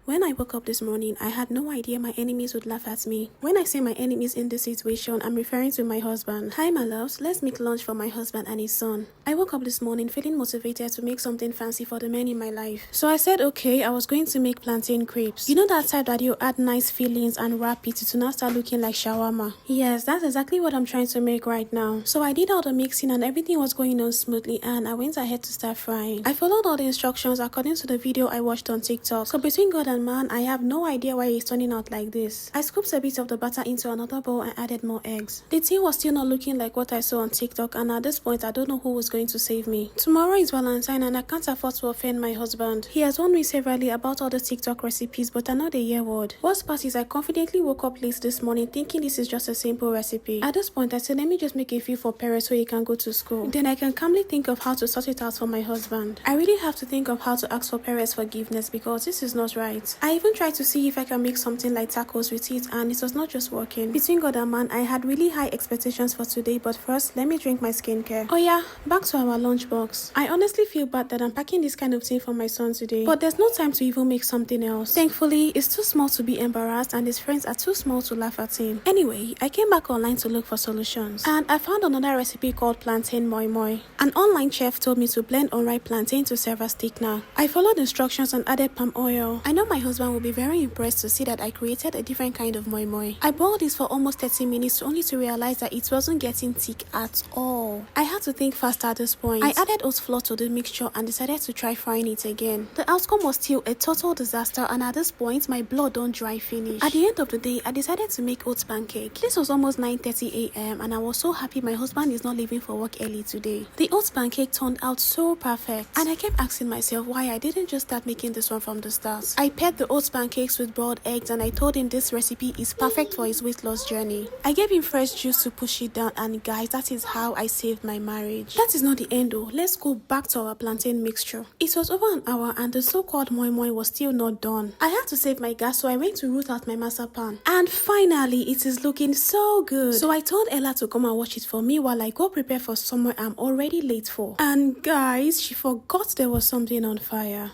When I woke up this morning, I had no idea my enemies would laugh at me. When I say my enemies in this situation, I'm referring to my husband. Hi my loves, let's make lunch for my husband and his son. I woke up this morning feeling motivated to make something fancy for the men in my life. So I said okay, I was going to make plantain crepes. You know that type that you add nice fillings and wrap it to now start looking like shawarma? Yes, that's exactly what I'm trying to make right now. So I did all the mixing and everything was going on smoothly and I went ahead to start frying. I followed all the instructions according to the video I watched on TikTok. So between God and man, I have no idea why it's turning out like this. I scooped a bit of the butter into another bowl and added more eggs. The thing was still not looking like what I saw on TikTok, and at this point I don't know who was going to save me. Tomorrow is Valentine and I can't afford to offend my husband. He has warned me severally about all the TikTok recipes, but I know the year word. Worst part is I confidently woke up late this morning thinking this is just a simple recipe. At this point I said let me just make a few for Perez so he can go to school. Then I can calmly think of how to sort it out for my husband. I really have to think of how to ask for Perez forgiveness because this is not right. I even tried to see if I can make something like tacos with it and it was not just working. Between God and man, I had really high expectations for today, but first let me drink my skincare. Oh yeah, back to our lunchbox. I honestly feel bad that I'm packing this kind of thing for my son today, but there's no time to even make something else. Thankfully, it's too small to be embarrassed and his friends are too small to laugh at him. Anyway, I came back online to look for solutions and I found another recipe called plantain moi moi. An online chef told me to blend unripe plantain to serve as thickener. I followed instructions and added palm oil. I know my husband will be very impressed to see that I created a different kind of moi moi. I boiled this for almost 30 minutes only to realize that it wasn't getting thick at all. I had to think faster at this point. I added oat flour to the mixture and decided to try frying it again. The outcome was still a total disaster and at this point my blood don't dry finish. At the end of the day, I decided to make oats pancake. This was almost 9:30 a.m. and I was so happy my husband is not leaving for work early today. The oats pancake turned out so perfect and I kept asking myself why I didn't just start making this one from the start. I paired the oats pancakes with boiled eggs and I told him this recipe is perfect for his weight loss journey. I gave him fresh juice to push it down and guys, that is how I saved my marriage. That is not the end though. Let's go back to our plantain mixture. It was over an hour and the so-called moi moi was still not done. I had to save my gas so I went to root out my masapan. And finally, it is looking so good. So I told Ella to come and watch it for me while I go prepare for somewhere I'm already late for. And guys, she forgot there was something on fire.